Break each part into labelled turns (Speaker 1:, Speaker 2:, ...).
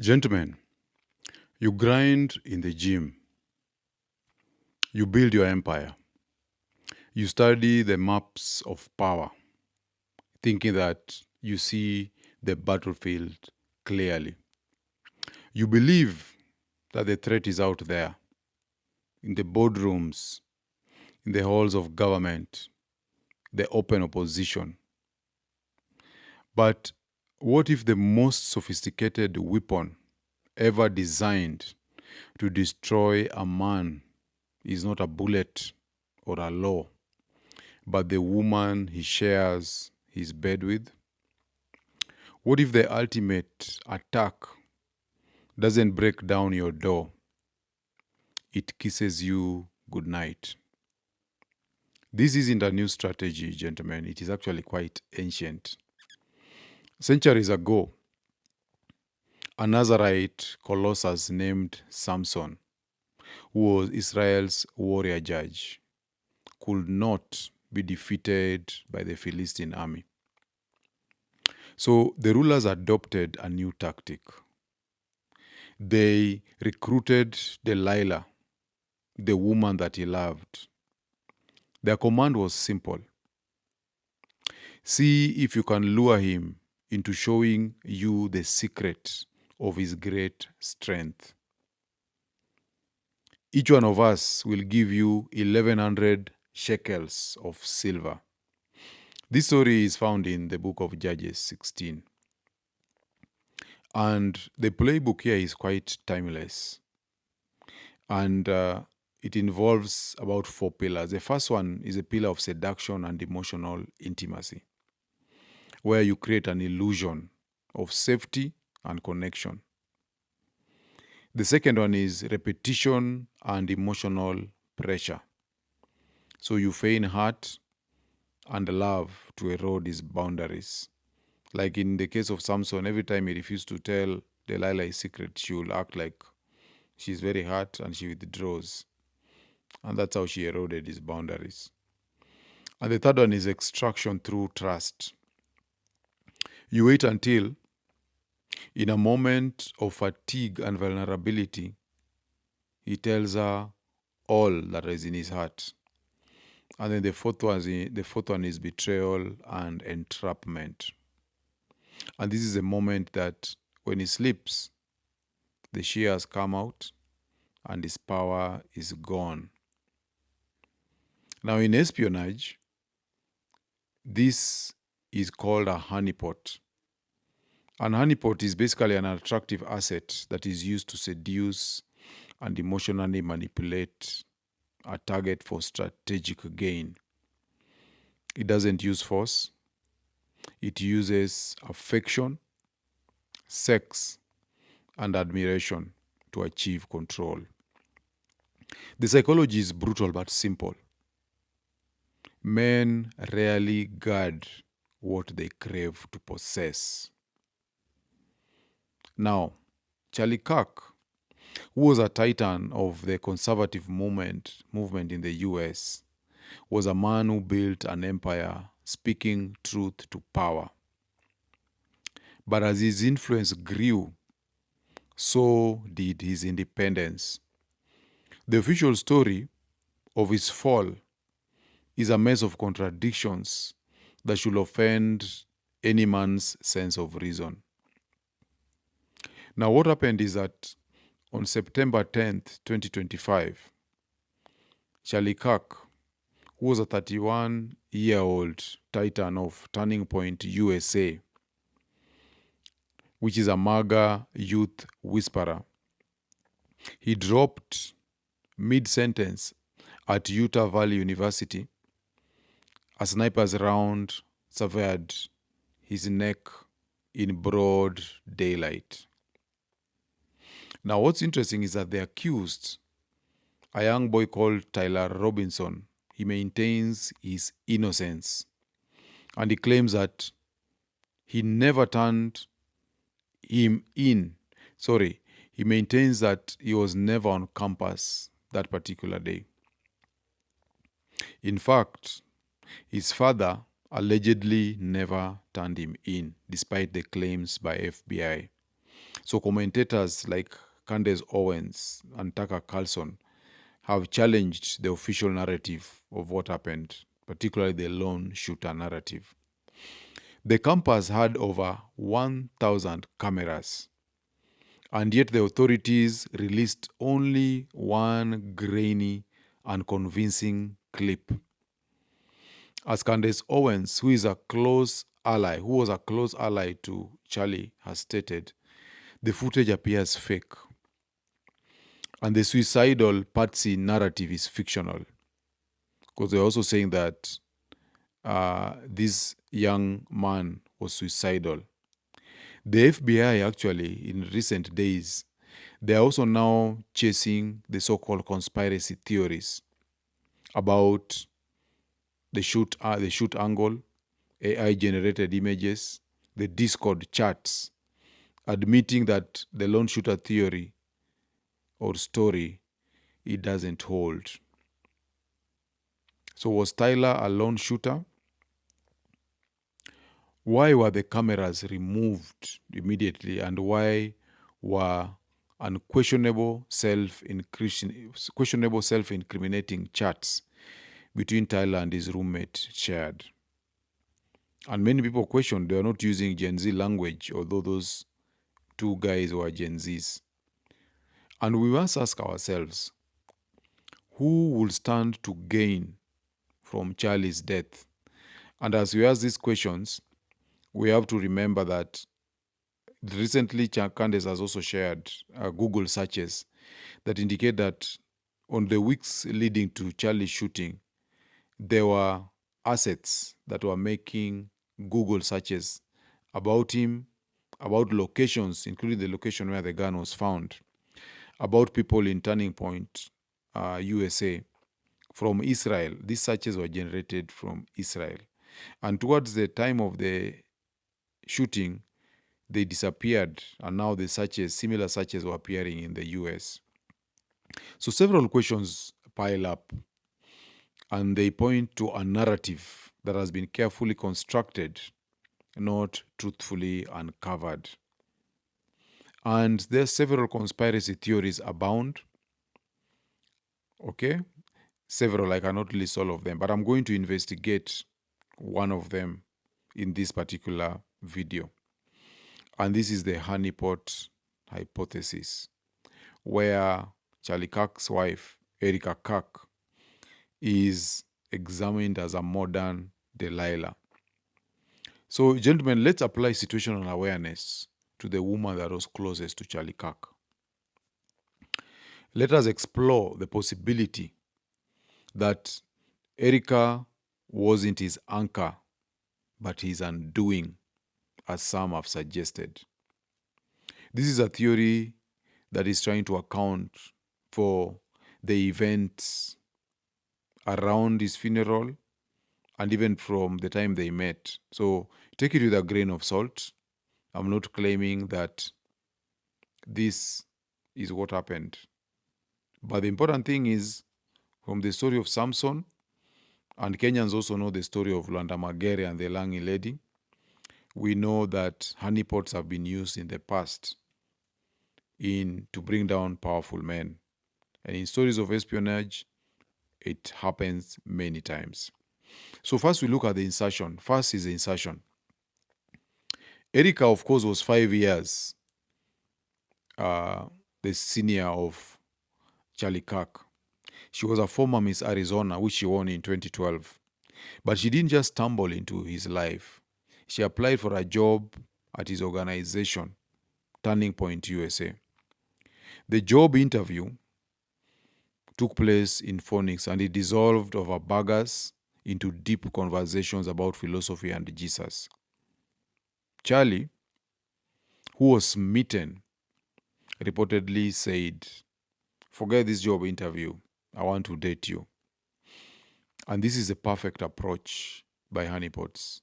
Speaker 1: Gentlemen, you grind in the gym. You build your empire. You study the maps of power, thinking that you see the battlefield clearly. You believe that the threat is out there, in the boardrooms, in the halls of government, the open opposition. But what if the most sophisticated weapon ever designed to destroy a man is not a bullet or a law, but the woman he shares his bed with? What if the ultimate attack doesn't break down your door? It kisses you goodnight. This isn't a new strategy, gentlemen. It is actually quite ancient. Centuries ago, a Nazarite colossus named Samson, who was Israel's warrior judge, could not be defeated by the Philistine army. So the rulers adopted a new tactic. They recruited Delilah, the woman that he loved. Their command was simple: see if you can lure him into showing you the secret of his great strength. Each one of us will give you 1,100 shekels of silver. This story is found in the book of Judges 16. And the playbook here is quite timeless. And it involves about 4 pillars. The first one is a pillar of seduction and emotional intimacy, where you create an illusion of safety and connection. The second one is repetition and emotional pressure. So you feign hurt and love to erode his boundaries. Like in the case of Samson, every time he refused to tell Delilah his secret, she will act like she's very hurt and she withdraws. And that's how she eroded his boundaries. And the third one is extraction through trust. You wait until, in a moment of fatigue and vulnerability, he tells her all that is in his heart. And then the fourth one is betrayal and entrapment. And this is a moment that when he sleeps, the shears come out and his power is gone. Now in espionage, this is called a honeypot. An honeypot is basically an attractive asset that is used to seduce and emotionally manipulate a target for strategic gain. It doesn't use force. It uses affection, sex, and admiration to achieve control. The psychology is brutal but simple. Men rarely guard what they crave to possess. Now, Charlie Kirk, who was a titan of the conservative movement in the US, was a man who built an empire speaking truth to power. But as his influence grew, so did his independence. The official story of his fall is a mess of contradictions that should offend any man's sense of reason. Now, what happened is that on September 10th, 2025, Charlie Kirk, who was a 31-year-old titan of Turning Point USA, which is a MAGA youth whisperer, he dropped mid-sentence at Utah Valley University. A sniper's round severed his neck in broad daylight. Now, what's interesting is that the accused, a young boy called Tyler Robinson, he maintains his innocence. And he claims that he never turned him in. He maintains that he was never on campus that particular day. In fact, his father allegedly never turned him in, despite the claims by FBI. So commentators like Candace Owens and Tucker Carlson have challenged the official narrative of what happened, particularly the lone shooter narrative. The campus had over 1,000 cameras, and yet the authorities released only one grainy and convincing clip. As Candace Owens, who was a close ally to Charlie, has stated, the footage appears fake, and the suicidal Patsy narrative is fictional. Because they're also saying that this young man was suicidal. The FBI actually, in recent days, they are also now chasing the so-called conspiracy theories about the shoot angle, AI-generated images, the Discord chats, admitting that the lone shooter theory or story, it doesn't hold. So was Tyler a lone shooter? Why were the cameras removed immediately, and why were unquestionable self-incriminating chats between Tyler and his roommate shared? And many people questioned they were not using Gen Z language, although those two guys were Gen Zs. And we must ask ourselves, who will stand to gain from Charlie's death? And as we ask these questions, we have to remember that recently Candace has also shared Google searches that indicate that on the weeks leading to Charlie's shooting, there were assets that were making Google searches about him, about locations, including the location where the gun was found, about people in Turning Point, USA, from Israel. These searches were generated from Israel. And towards the time of the shooting, they disappeared, and now similar searches were appearing in the US. So several questions pile up, and they point to a narrative that has been carefully constructed, not truthfully uncovered. And there are several conspiracy theories abound. Okay? Several, I cannot list all of them, but I'm going to investigate one of them in this particular video. And this is the Honeypot Hypothesis, where Charlie Kirk's wife, Erika Kirk, is examined as a modern Delilah. So, gentlemen, let's apply situational awareness to the woman that was closest to Charlie Kirk. Let us explore the possibility that Erika wasn't his anchor, but his undoing, as some have suggested. This is a theory that is trying to account for the events around his funeral and even from the time they met. So take it with a grain of salt. I'm not claiming that this is what happened. But the important thing is, from the story of Samson, and Kenyans also know the story of Lwanda Magere and the Langi lady, we know that honeypots have been used in the past to bring down powerful men. And in stories of espionage, it happens many times. So first we look at the insertion. First is the insertion. Erika, of course, was 5 years the senior of Charlie Kirk. She was a former Miss Arizona, which she won in 2012. But she didn't just stumble into his life. She applied for a job at his organization, Turning Point USA. The job interview took place in Phoenix, and it dissolved over burgers into deep conversations about philosophy and Jesus. Charlie, who was smitten, reportedly said, "Forget this job interview. I want to date you." And this is a perfect approach by honeypots.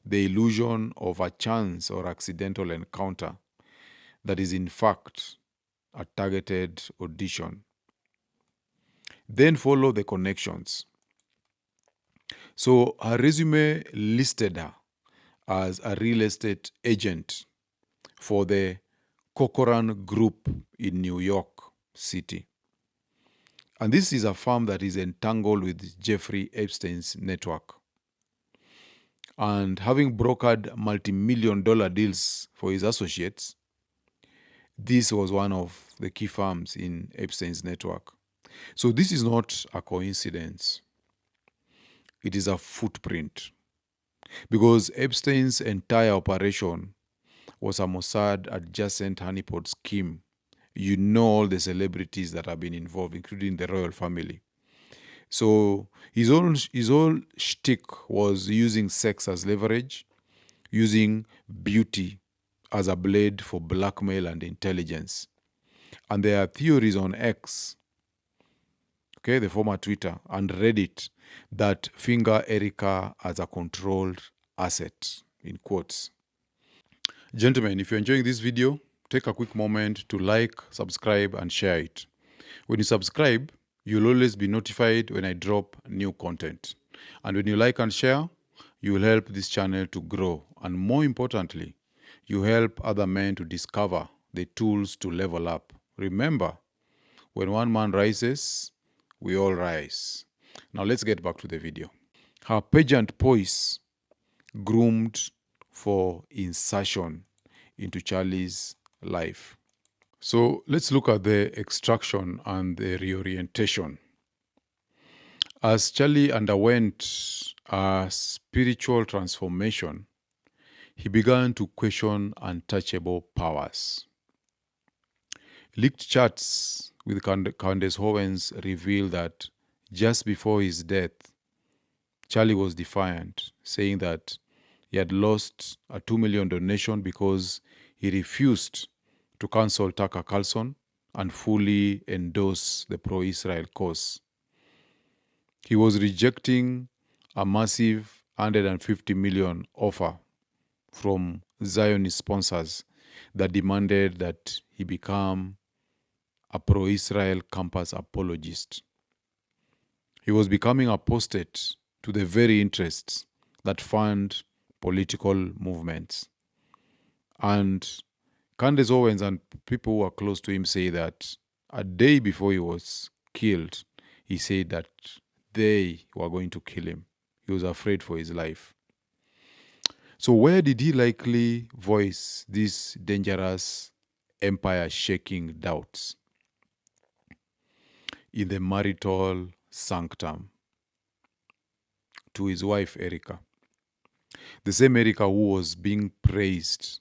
Speaker 1: The illusion of a chance or accidental encounter that is in fact a targeted audition. Then follow the connections. So her resume listed her as a real estate agent for the Corcoran Group in New York City. And this is a firm that is entangled with Jeffrey Epstein's network. And having brokered multi-million-dollar deals for his associates, this was one of the key firms in Epstein's network. So this is not a coincidence. It is a footprint. Because Epstein's entire operation was a Mossad adjacent honeypot scheme. You know all the celebrities that have been involved, including the royal family. So his whole shtick was using sex as leverage, using beauty as a blade for blackmail and intelligence. And there are theories on X, okay, the former Twitter, and Reddit that finger Erika as a controlled asset, in quotes. Gentlemen, if you're enjoying this video, take a quick moment to like, subscribe, and share it. When you subscribe, you'll always be notified when I drop new content. And when you like and share, you will help this channel to grow. And more importantly, you help other men to discover the tools to level up. Remember, when one man rises, we all rise. Now let's get back to the video. Her pageant poise groomed for insertion into Charlie's life. So let's look at the extraction and the reorientation. As Charlie underwent a spiritual transformation, he began to question untouchable powers. Leaked chats with Candace Owens reveal that just before his death, Charlie was defiant, saying that he had lost a $2 million donation because he refused to cancel Tucker Carlson and fully endorse the pro-Israel cause. He was rejecting a massive $150 million offer from Zionist sponsors that demanded that he become a pro-Israel campus apologist. He was becoming apostate to the very interests that fund political movements. And Candace Owens and people who are close to him say that a day before he was killed, he said that they were going to kill him. He was afraid for his life. So where did he likely voice these dangerous empire-shaking doubts? In the marital sanctum to his wife, Erika. The same Erika who was being praised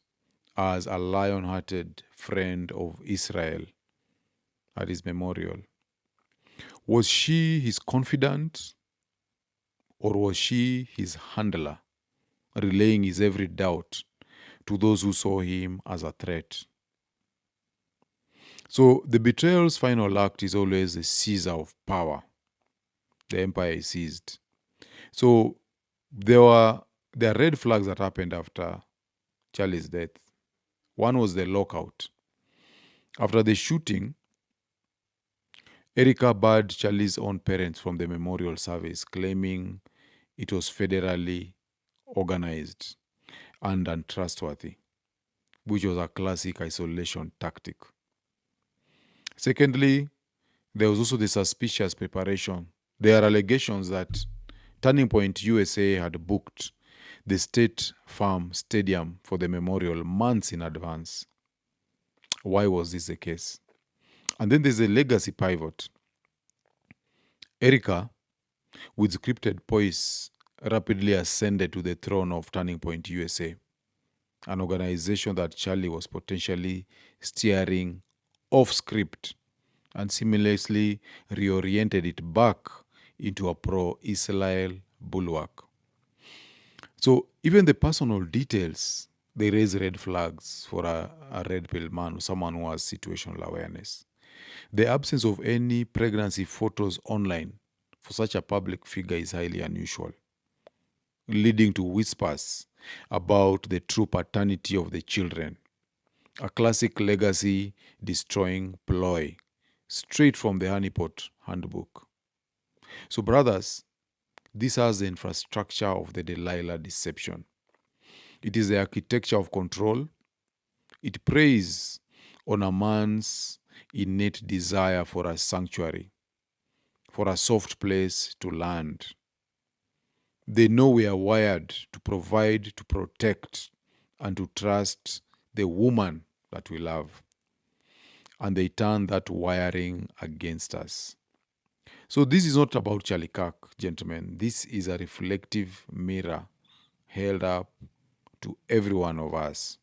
Speaker 1: as a lion-hearted friend of Israel at his memorial. Was she his confidant, or was she his handler, relaying his every doubt to those who saw him as a threat? So the betrayal's final act is always the seizure of power. The empire is seized. So there are red flags that happened after Charlie's death. One was the lockout. After the shooting, Erika barred Charlie's own parents from the memorial service, claiming it was federally organized and untrustworthy, which was a classic isolation tactic. Secondly, there was also the suspicious preparation. There are allegations that Turning Point USA had booked the State Farm Stadium for the memorial months in advance. Why was this the case? And then there's a legacy pivot. Erika, with scripted poise, rapidly ascended to the throne of Turning Point USA, an organization that Charlie was potentially steering off script and seamlessly reoriented it back into a pro-Israel bulwark. So even the personal details, they raise red flags for a red pill man or someone who has situational awareness. The absence of any pregnancy photos online for such a public figure is highly unusual, leading to whispers about the true paternity of the children. A classic legacy destroying ploy, straight from the Honeypot handbook. So brothers, this has the infrastructure of the Delilah deception. It is the architecture of control. It preys on a man's innate desire for a sanctuary, for a soft place to land. They know we are wired to provide, to protect, and to trust the woman that we love. And they turn that wiring against us. So this is not about Charlie Kirk, gentlemen. This is a reflective mirror held up to every one of us.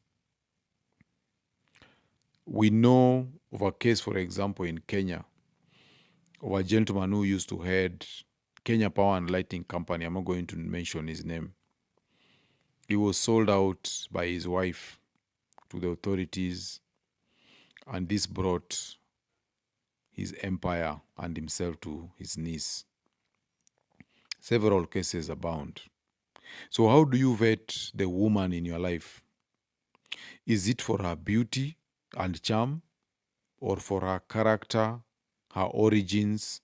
Speaker 1: We know of a case, for example, in Kenya, of a gentleman who used to head Kenya Power and Lighting Company. I'm not going to mention his name. He was sold out by his wife to the authorities, and this brought his empire and himself to his knees. Several cases abound. So how do you vet the woman in your life? Is it for her beauty and charm, or for her character, her origins,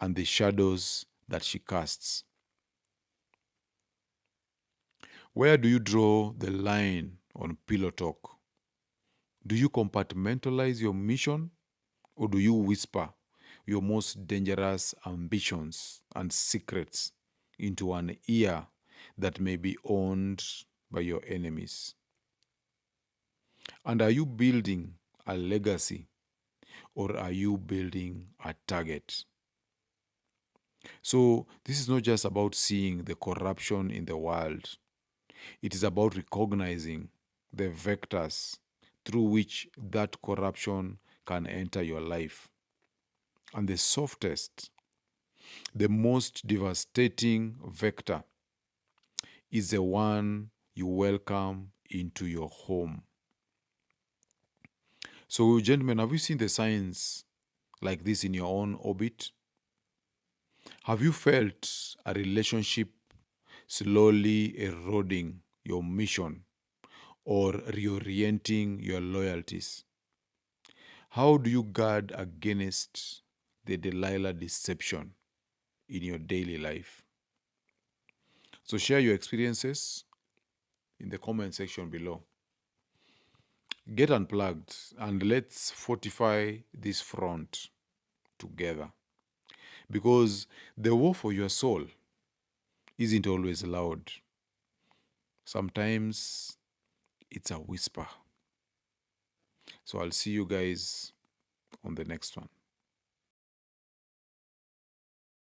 Speaker 1: and the shadows that she casts? Where do you draw the line on pillow talk? Do you compartmentalize your mission, or do you whisper your most dangerous ambitions and secrets into an ear that may be owned by your enemies? And are you building a legacy, or are you building a target? So this is not just about seeing the corruption in the world. It is about recognizing the vectors through which that corruption can enter your life. And the softest, the most devastating vector is the one you welcome into your home. So, gentlemen, have you seen the signs like this in your own orbit? Have you felt a relationship slowly eroding your mission or reorienting your loyalties? How do you guard against the Delilah deception in your daily life? So share your experiences in the comment section below. Get unplugged and let's fortify this front together. Because the war for your soul isn't always loud. Sometimes it's a whisper. So I'll see you guys on the next one.